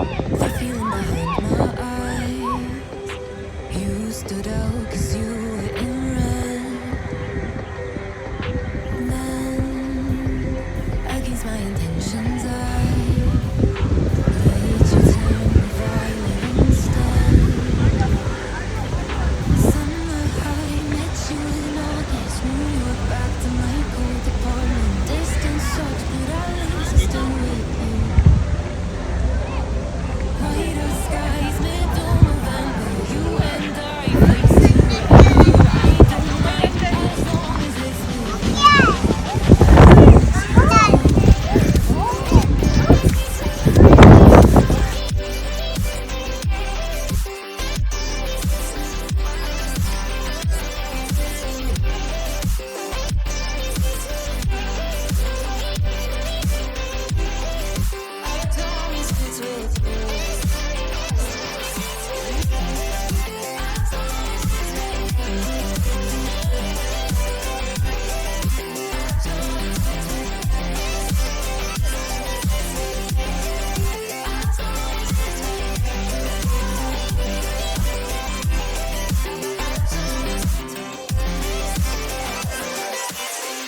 The feeling behind my eyes. You stood out 'cause you were in red. Then, against my intentions, I let you turn me violet instead. Summer high, met you in August. New York, back to my cold apartment. Distance sucks, but at least I'm still with you. Whiter skies, middle November. You and I, flights to wherever. I don't mind as long as it's with you. As long as it's with you.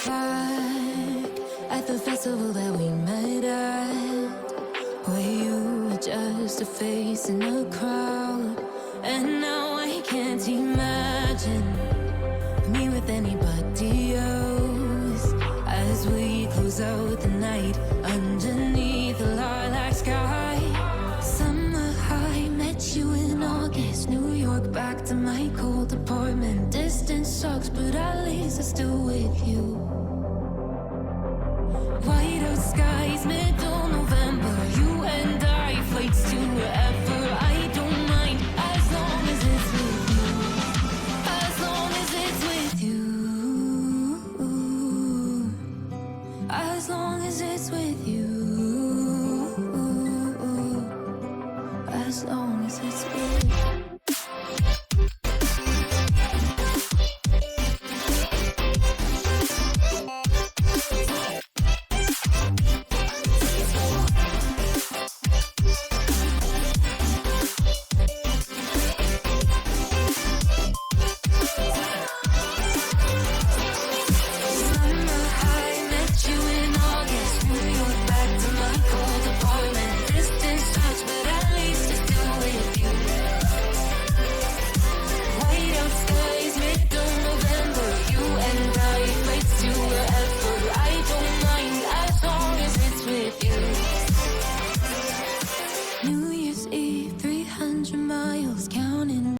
Back at the festival that we met at, where you were just a face in a crowd. And now I can't imagine me with anybody else. As we close out the night underneath the lilac sky. Summer high, met you in August. New York, back to my cold apartment. Distance sucks, but at least I'm still with you. White out skies, middle November. You and I, flights to wherever. I don't mind as long as it's with you. As long as it's with you. As long as it's with you. As long as it's with you.